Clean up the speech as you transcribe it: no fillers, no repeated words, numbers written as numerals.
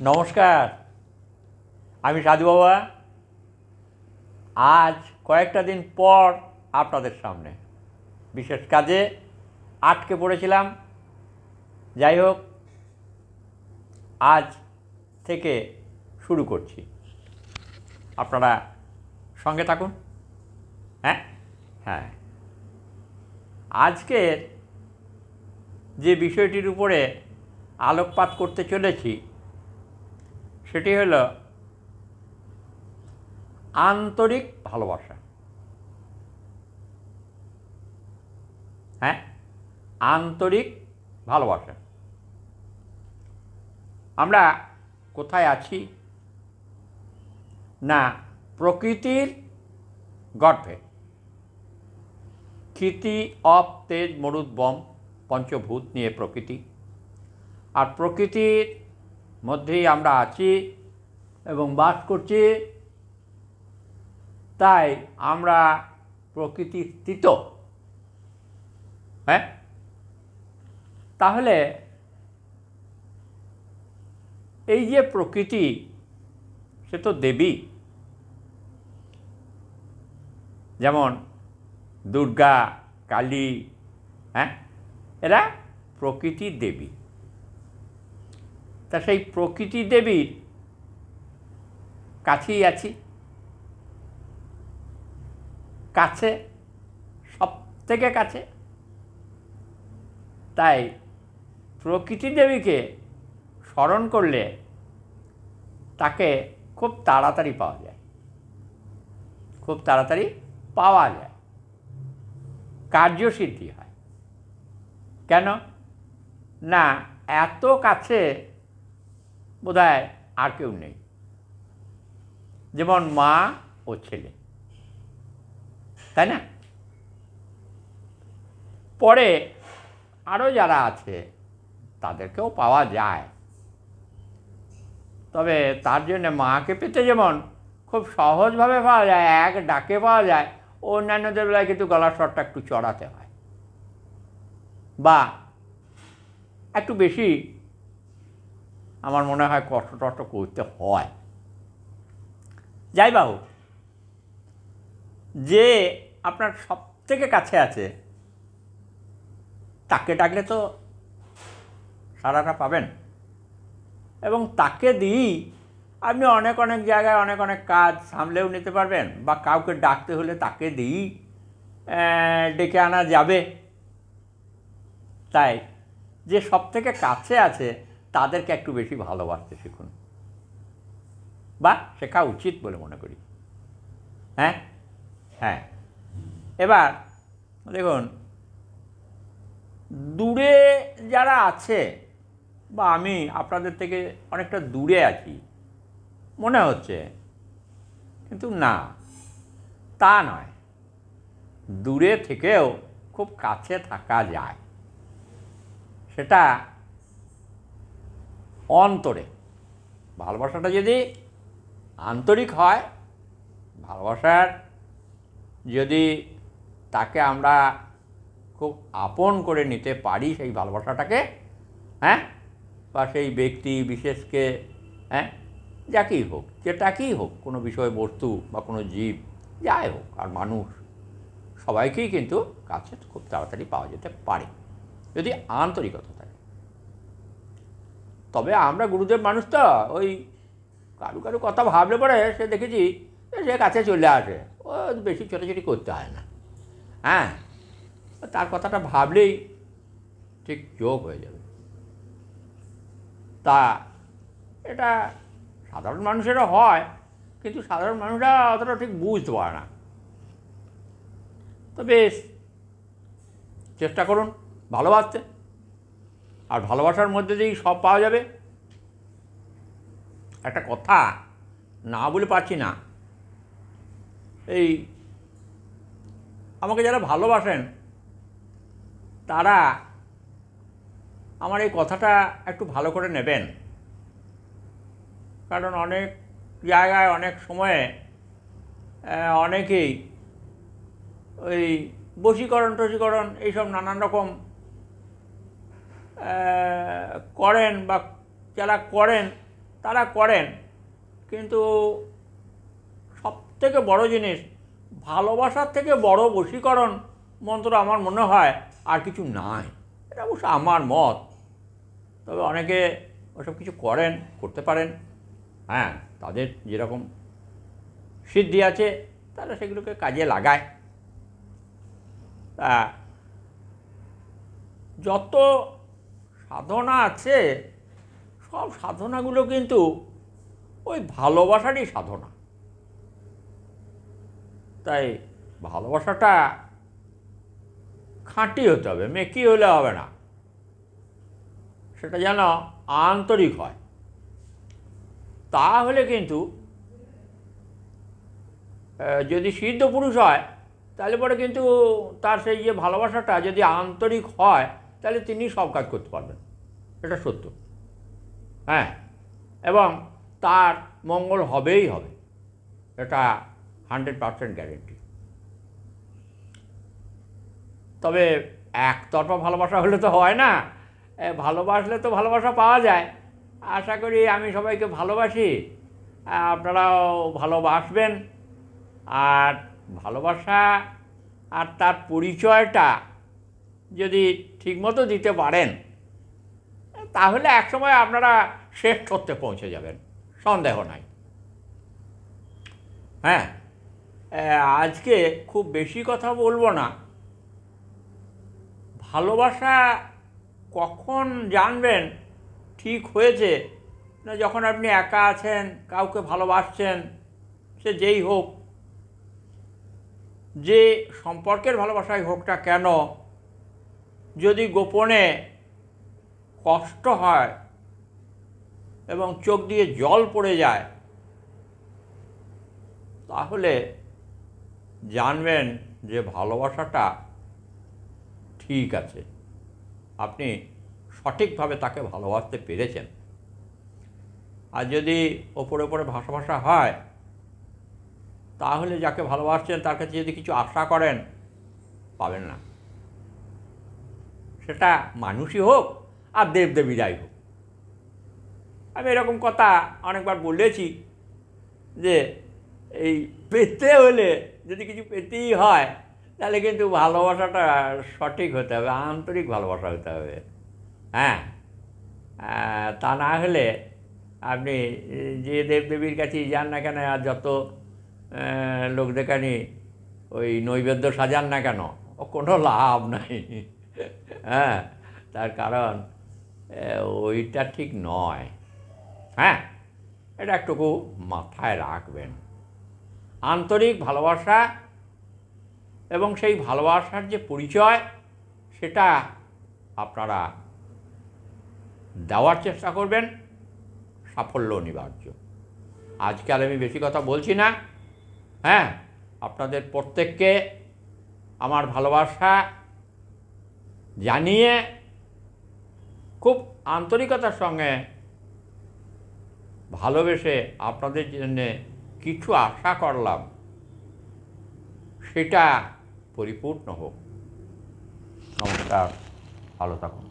নমস্কার, আমি সাধু বাবা। আজ কয়েকটা দিন পর আপনাদের সামনে বিশেষ কাজে আটকে পড়েছিলাম। যাই হোক, আজ থেকে শুরু করছি, আপনারা সঙ্গে থাকুন। হ্যাঁ হ্যাঁ আজকের যে বিষয়টির উপরে আলোকপাত করতে চলেছি সেটি হলো আন্তরিক ভালোবাসা। হ্যাঁ, আন্তরিক ভালোবাসা। আমরা কোথায় আছি? না, প্রকৃতির গর্ভে। ক্ষিতি অপ তেজ মরুদ বম পঞ্চভূত নিয়ে প্রকৃতি, আর প্রকৃতির মধ্যেই আমরা আছি এবং বাস করছি। তাই আমরা প্রকৃতিস্থিত। হ্যাঁ, তাহলে এই যে প্রকৃতি, সে তো দেবী। যেমন দুর্গা, কালী, হ্যাঁ, এরা প্রকৃতির দেবী। তা সেই প্রকৃতি দেবীর কাছেই আছি, কাছে, সব থেকে কাছে। তাই প্রকৃতি দেবীকে স্মরণ করলে তাকে খুব তাড়াতাড়ি পাওয়া যায়, খুব তাড়াতাড়ি পাওয়া যায়, কার্যসিদ্ধি হয়। কেন না, এত কাছে বোধহয় আর কেউ নেই। যেমন মা ও ছেলে, তাই না? পরে আরও যারা আছে তাদেরকেও পাওয়া যায়, তবে তার জন্য মাকে পেতে যেমন খুব সহজভাবে পাওয়া যায়, এক ডাকে পাওয়া যায়, অন্যান্যদের বেলায় কিন্তু গলার স্বরটা একটু চড়াতে হয় বা একটু বেশি, আমার মনে হয়, কষ্ট টষ্ট করতে হয়। যাই বা হোক, যে আপনার সব থেকে কাছে আছে তাকে ডাকলে তো সাড়াটা পাবেন, এবং তাকে দিয়েই আপনি অনেক অনেক জায়গায় অনেক অনেক কাজ সামলেও নিতে পারবেন, বা কাউকে ডাকতে হলে তাকে দিয়েই ডেকে আনা যাবে। তাই যে সব থেকে কাছে আছে তাদেরকে একটু বেশি ভালোবাসতে শিখুন, বা শেখা উচিত বলে মনে করি। হ্যাঁ হ্যাঁ এবার দেখুন, দূরে যারা আছে, বা আমি আপনাদের থেকে অনেকটা দূরে আছি মনে হচ্ছে, কিন্তু না, তা নয়। দূরে থেকেও খুব কাছে থাকা যায়, সেটা অন্তরে। ভালোবাসাটা যদি আন্তরিক হয়, ভালোবাসার যদি তাকে আমরা খুব আপন করে নিতে পারি, সেই ভালোবাসাটাকে, হ্যাঁ, বা সেই ব্যক্তি বিশেষকে, হ্যাঁ, যাকেই হোক, যেটাকেই হোক, কোনো বিষয়বস্তু বা কোনো জীব, যাই হোক, আর মানুষ, সবাইকেই কিন্তু কাছে খুব তাড়াতাড়ি পাওয়া যেতে পারে যদি আন্তরিকতা থাকে। তবে আমরা গুরুদেব মানুষ তো, ওই কারু কারু কথা ভাবলে পরে সে দেখেছি সে কাছে চলে আসে, ও বেশি ছোটাছুটি করতে হয় না। হ্যাঁ, তার কথাটা ভাবলেই ঠিক যোগ হয়ে যাবে। তা এটা সাধারণ মানুষেরও হয়, কিন্তু সাধারণ মানুষরা অতটা ঠিক বুঝতে পারে না। তো বেশ, চেষ্টা করুন ভালোবাসতে, আর ভালোবাসার মধ্যে দিয়েই সব পাওয়া যাবে। একটা কথা না বলে পারছি না, এই আমাকে যারা ভালোবাসেন তারা আমার এই কথাটা একটু ভালো করে নেবেন, কারণ অনেক জায়গায় অনেক সময়ে অনেকেই ওই বশীকরণ টশীকরণ এইসব নানান রকম করেন, বা যারা করেন তারা করেন, কিন্তু সবথেকে বড় জিনিস, ভালোবাসার থেকে বড় বশীকরণ মন্ত্র আমার মনে হয় আর কিছু নাই। এটা অবশ্য আমার মত, তবে অনেকে ওসব কিছু করেন, করতে পারেন। হ্যাঁ, তাদের যেরকম সিদ্ধি আছে তারা সেগুলোকে কাজে লাগায়। তা যত সাধনা আছে সব সাধনাগুলো কিন্তু ওই ভালোবাসারই সাধনা। তাই ভালোবাসাটা খাঁটি হতে হবে, মেকি হলে হবে না, সেটা যেন আন্তরিক হয়। তাহলে কিন্তু যদি সিদ্ধ পুরুষ হয় তাহলে পরে কিন্তু তার সেই যে ভালোবাসাটা যদি আন্তরিক হয় তাহলে তিনি সব কাজ করতে পারবেন, এটা সত্য। হ্যাঁ, এবং তার মঙ্গল হবেই হবে, এটা 100% গ্যারেন্টি। তবে একতরফা ভালোবাসা হলে তো হয় না, ভালোবাসলে তো ভালোবাসা পাওয়া যায়। আশা করি আমি সবাইকে ভালোবাসি, আপনারাও ভালোবাসবেন। আর ভালোবাসা আর তার পরিচয়টা যদি ঠিকমতো দিতে পারেন তাহলে একসময় আপনারা শ্রেষ্ঠত্বে পৌঁছে যাবেন, সন্দেহ নাই। হ্যাঁ, আজকে খুব বেশি কথা বলবো না। ভালোবাসা কখন জানবেন ঠিক হয়েছে, না যখন আপনি একা আছেন, কাউকে ভালোবাসছেন, সে যেই হোক, যে সম্পর্কের ভালোবাসাই হোকটা কেন, যদি গোপনে কষ্ট হয় এবং চোখ দিয়ে জল পড়ে যায় তাহলে জানবেন যে ভালোবাসাটা ঠিক আছে, আপনি সঠিকভাবে তাকে ভালোবাসতে পেরেছেন। আর যদি ওপরে ওপরে ভাষা হয় তাহলে যাকে ভালোবাসছেন তার কাছে যদি কিছু আশা করেন, পাবেন না। সেটা মানুষই হোক আর দেবদেবীরাই হোক। আমি এরকম কথা অনেকবার বলেছি যে এই পেতে হলে যদি কিছু পেতেই হয় তাহলে কিন্তু ভালোবাসাটা সঠিক হতে হবে, আন্তরিক ভালোবাসা হতে হবে। হ্যাঁ, তা না হলে আপনি যে দেবদেবীর কাছেই যান না কেন, আর যত লোক দেখানি ওই নৈবেদ্য সাজান না কেন, ও কোনো লাভ নাই। হ্যাঁ, তার কারণ ওইটা ঠিক নয়। হ্যাঁ, এটা একটুকু মাথায় রাখবেন। আন্তরিক ভালোবাসা এবং সেই ভালোবাসার যে পরিচয় সেটা আপনারা দেওয়ার চেষ্টা করবেন, সাফল্য অনিবার্য। আজকাল আমি বেশি কথা বলছি না। হ্যাঁ, আপনাদের প্রত্যেককে আমার ভালোবাসা জানিয়ে খুব আন্তরিকতার সঙ্গে ভালোবেসে আপনাদের জন্যে কিছু আশা করলাম, সেটা পরিপূর্ণ হোক। নমস্কার, ভালো থাকুন।